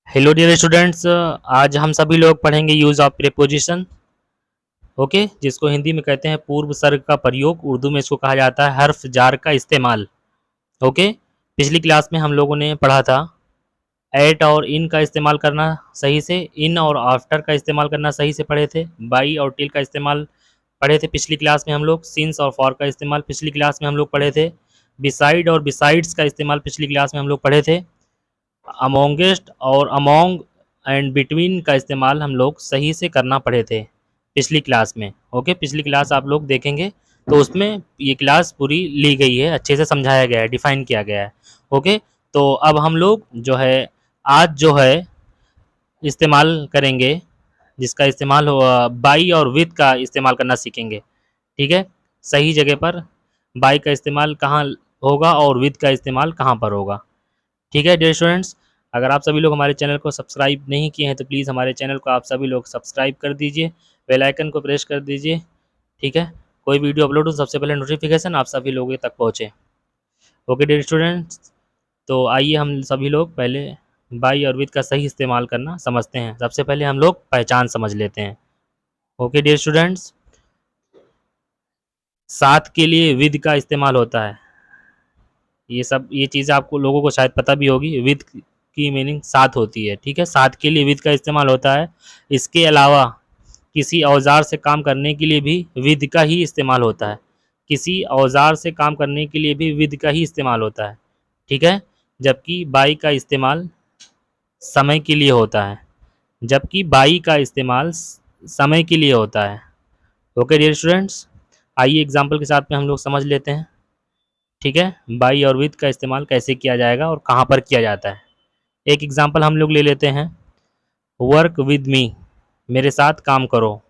Hello dear students, आज हम सभी लोग पढ़ेंगे यूज़ ऑफ प्रीपोजिशन। ओके, जिसको हिंदी में कहते हैं पूर्व सर्ग का प्रयोग, उर्दू में इसको कहा जाता है हर्फ जार का इस्तेमाल। ओके, पिछली क्लास में हम लोगों ने पढ़ा था एट और इन का इस्तेमाल करना सही से, इन और आफ्टर का इस्तेमाल करना सही से पढ़े थे, बाई और टिल का इस्तेमाल पढ़े थे पिछली क्लास में हम लोग, सिंस और फॉर का इस्तेमाल पिछली क्लास में हम लोग पढ़े थे, बिसाइड और बिसाइड्स का इस्तेमाल पिछली क्लास में हम लोग पढ़े थे, अमोंगेस्ट और अमोंग एंड बिटवीन का इस्तेमाल हम लोग सही से करना पड़े थे पिछली क्लास में। ओके, पिछली क्लास आप लोग देखेंगे तो उसमें ये क्लास पूरी ली गई है, अच्छे से समझाया गया है, डिफाइन किया गया है। ओके, तो अब हम लोग जो है आज जो है इस्तेमाल करेंगे, जिसका इस्तेमाल हो बाई और विद का इस्तेमाल करना सीखेंगे। ठीक है, सही जगह पर बाई का इस्तेमाल कहाँ होगा और विद का इस्तेमाल कहाँ पर होगा। ठीक है डियर स्टूडेंट्स, अगर आप सभी लोग हमारे चैनल को सब्सक्राइब नहीं किए हैं तो प्लीज़ हमारे चैनल को आप सभी लोग सब्सक्राइब कर दीजिए, बेल आइकन को प्रेस कर दीजिए। ठीक है, कोई वीडियो अपलोड हो सबसे पहले नोटिफिकेशन आप सभी लोगों तक पहुँचे। ओके डियर स्टूडेंट्स, तो आइए हम सभी लोग पहले बाई और विद का सही इस्तेमाल करना समझते हैं। सबसे पहले हम लोग पहचान समझ लेते हैं। ओके डियर स्टूडेंट्स, साथ के लिए विद का इस्तेमाल होता है। ये चीज़ आपको लोगों को शायद पता भी होगी, विद की मीनिंग साथ होती है। ठीक है, साथ के लिए विद का इस्तेमाल होता है। इसके अलावा किसी औजार से काम करने के लिए भी विद का ही इस्तेमाल होता है। किसी औजार से काम करने के लिए भी विद का ही इस्तेमाल होता है। ठीक है, जबकि बाई का इस्तेमाल समय के लिए होता है। जबकि बाई का इस्तेमाल समय के लिए होता है। ओके डियर स्टूडेंट्स, आइए एग्जाम्पल के साथ में हम लोग समझ लेते हैं। ठीक है, बाई और विद का इस्तेमाल कैसे किया जाएगा और कहाँ पर किया जाता है। एक एग्जांपल हम लोग ले लेते हैं, वर्क विद मी, मेरे साथ काम करो।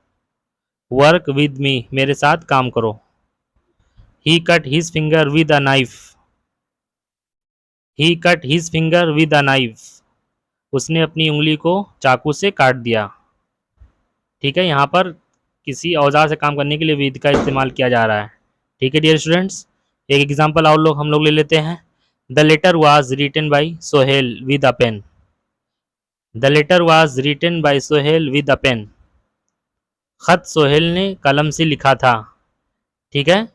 वर्क विद मी, मेरे साथ काम करो। He cut his finger with a knife. He cut his finger with a knife, उसने अपनी उंगली को चाकू से काट दिया। ठीक है, यहाँ पर किसी औजार से काम करने के लिए विद का इस्तेमाल किया जा रहा है। ठीक है डियर स्टूडेंट्स, एक एग्जांपल और लोग हम लोग ले लेते हैं, the letter was written by Sohail with a pen. The letter was written by Sohail with a pen, खत सोहेल ने कलम से लिखा था। ठीक है,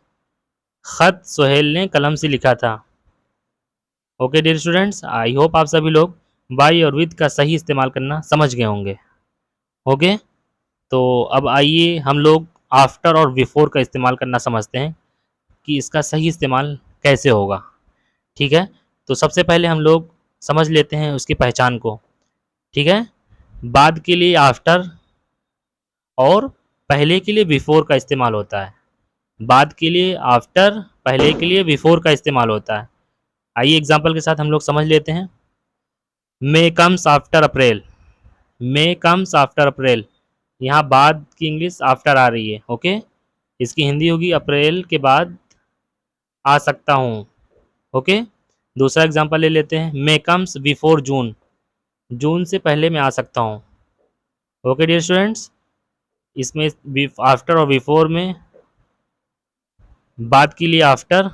खत सोहेल ने कलम से लिखा था। Okay dear students, I hope आप सभी लोग बाई और विद का सही इस्तेमाल करना समझ गए होंगे। ओके, तो अब आइए हम लोग आफ्टर और बिफोर का इस्तेमाल करना समझते हैं कि इसका सही इस्तेमाल कैसे होगा। ठीक है, तो सबसे पहले हम लोग समझ लेते हैं उसकी पहचान को। ठीक है, बाद के लिए आफ्टर और पहले के लिए बिफोर का इस्तेमाल होता है। बाद के लिए आफ्टर, पहले के लिए बिफोर का इस्तेमाल होता है। आइए एग्जांपल के साथ हम लोग समझ लेते हैं। मे कम्स आफ्टर अप्रैल। मे कम्स आफ्टर अप्रैल, यहाँ बाद की इंग्लिश आफ्टर आ रही है। ओके, इसकी हिंदी होगी अप्रैल के बाद आ सकता हूँ। ओके, दूसरा एग्जांपल ले लेते हैं, मे कम्स बिफोर जून, जून से पहले मैं आ सकता हूँ। ओके डियर स्टूडेंट्स, इसमें आफ्टर और बिफोर में बाद के लिए आफ्टर,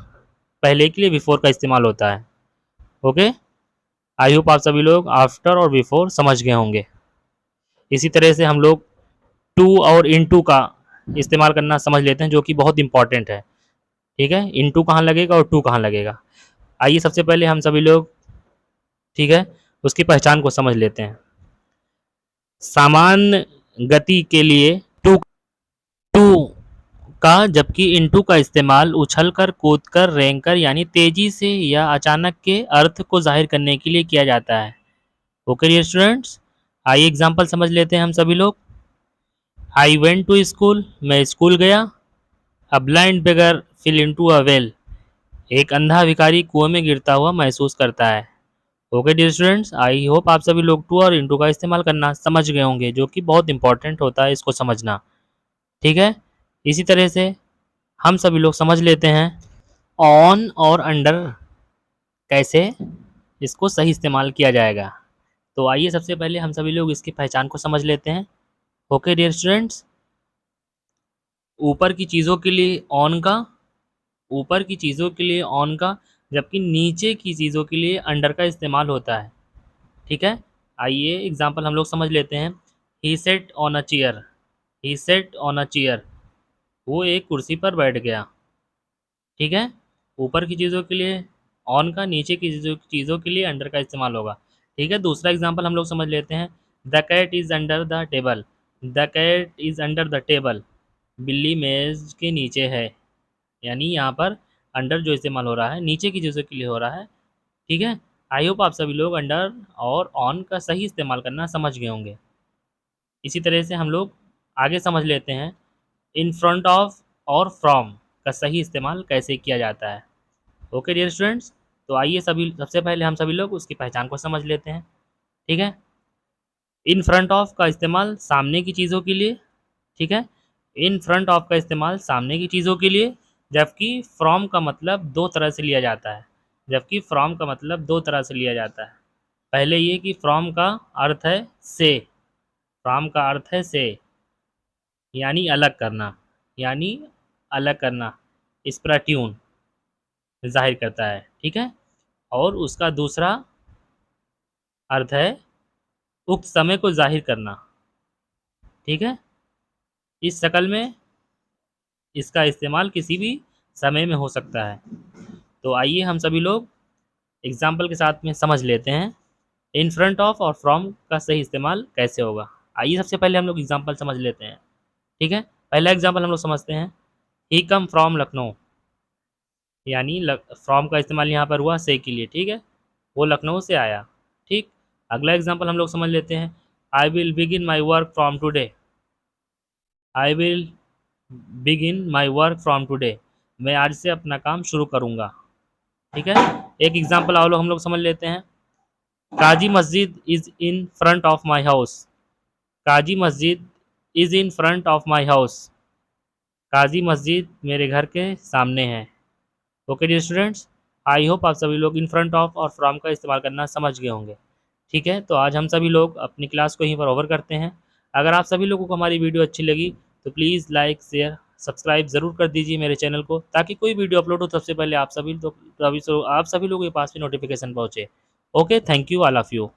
पहले के लिए बिफोर का इस्तेमाल होता है। ओके, आई होप आप सभी लोग आफ्टर और बिफोर समझ गए होंगे। इसी तरह से हम लोग टू और इन टू का इस्तेमाल करना समझ लेते हैं, जो कि बहुत इंपॉर्टेंट है। ठीक है, इन टू कहाँ लगेगा और टू कहाँ लगेगा। आइए सबसे पहले हम सभी लोग, ठीक है, उसकी पहचान को समझ लेते हैं। सामान्य गति के लिए टू टू का, जबकि इनटू का इस्तेमाल उछलकर, कूदकर, रेंगकर यानी तेजी से या अचानक के अर्थ को जाहिर करने के लिए किया जाता है। ओके डियर स्टूडेंट्स, आइए एग्जांपल समझ लेते हैं हम सभी लोग। आई वेंट टू स्कूल, मैं स्कूल गया। A blind beggar fell into a well, एक अंधा भिखारी कुएं में गिरता हुआ महसूस करता है। Okay dear students, I hope आप सभी लोग टू और इनटू का इस्तेमाल करना समझ गए होंगे, जो कि बहुत इंपॉर्टेंट होता है इसको समझना। ठीक है, इसी तरह से हम सभी लोग समझ लेते हैं ऑन और अंडर कैसे इसको सही इस्तेमाल किया जाएगा। तो आइए सबसे पहले हम सभी लोग इसकी पहचान को समझ लेते हैं। ओके डियर स्टूडेंट्स, ऊपर की चीज़ों के लिए ऑन का, ऊपर की चीज़ों के लिए ऑन का, जबकि नीचे की चीज़ों के लिए अंडर का इस्तेमाल होता है। ठीक है, आइए एग्जाम्पल हम लोग समझ लेते हैं। He sat on a chair, he sat on a chair, वो एक कुर्सी पर बैठ गया। ठीक है, ऊपर की चीज़ों के लिए ऑन का, नीचे की चीज़ों के लिए अंडर का इस्तेमाल होगा। ठीक है, दूसरा एग्जाम्पल हम लोग समझ लेते हैं। The cat is under the table, the cat is under the table, बिल्ली मेज के नीचे है। यानी यहाँ पर अंडर जो इस्तेमाल हो रहा है नीचे की चीज़ों के लिए हो रहा है। ठीक है, आई होप आप सभी लोग अंडर और ऑन का सही इस्तेमाल करना समझ गए होंगे। इसी तरह से हम लोग आगे समझ लेते हैं इन फ्रंट ऑफ और फ्रॉम का सही इस्तेमाल कैसे किया जाता है। ओके डियर स्टूडेंट्स, तो आइए सभी सबसे पहले हम सभी लोग उसकी पहचान को समझ लेते हैं। ठीक है, इन फ्रंट ऑफ का इस्तेमाल सामने की चीज़ों के लिए। ठीक है, इन फ्रंट ऑफ का इस्तेमाल सामने की चीज़ों के लिए, जबकि फ्रॉम का मतलब दो तरह से लिया जाता है। जबकि फ्रॉम का मतलब दो तरह से लिया जाता है। पहले ये कि फ्रॉम का अर्थ है से, फ्रॉम का अर्थ है से, यानी अलग करना, यानी अलग करना, इस पर ट्यून जाहिर करता है। ठीक है, और उसका दूसरा अर्थ है उक्त समय को जाहिर करना। ठीक है, इस शक्ल में इसका इस्तेमाल किसी भी समय में हो सकता है। तो आइए हम सभी लोग एग्जाम्पल के साथ में समझ लेते हैं इन फ्रंट ऑफ और फ्रॉम का सही इस्तेमाल कैसे होगा। आइए सबसे पहले हम लोग एग्जाम्पल समझ लेते हैं। ठीक है, पहला एग्जाम्पल हम लोग समझते हैं। ही कम फ्रॉम लखनऊ, यानी फ्रॉम का इस्तेमाल यहाँ पर हुआ से के लिए। ठीक है, वो लखनऊ से आया। ठीक, अगला एग्जाम्पल हम लोग समझ लेते हैं। I will begin my work from today, I will begin my work from today, मैं आज से अपना काम शुरू करूँगा। ठीक है, एक एग्जाम्पल और हम लोग समझ लेते हैं। Kazi Masjid is in front of my house, Kazi Masjid is in front of my house, Kazi Masjid मेरे घर के सामने है। Okay dear students, I hope आप सभी लोग इन फ्रंट ऑफ और फ्रॉम का इस्तेमाल करना समझ गए होंगे। ठीक है, तो आज हम सभी लोग अपनी क्लास को यहीं पर ओवर करते हैं। अगर आप सभी लोगों को हमारी वीडियो अच्छी लगी तो प्लीज़ लाइक शेयर सब्सक्राइब ज़रूर कर दीजिए मेरे चैनल को, ताकि कोई वीडियो अपलोड हो सबसे पहले आप सभी लोगों के पास भी नोटिफिकेशन पहुँचे। Okay, thank you all of you.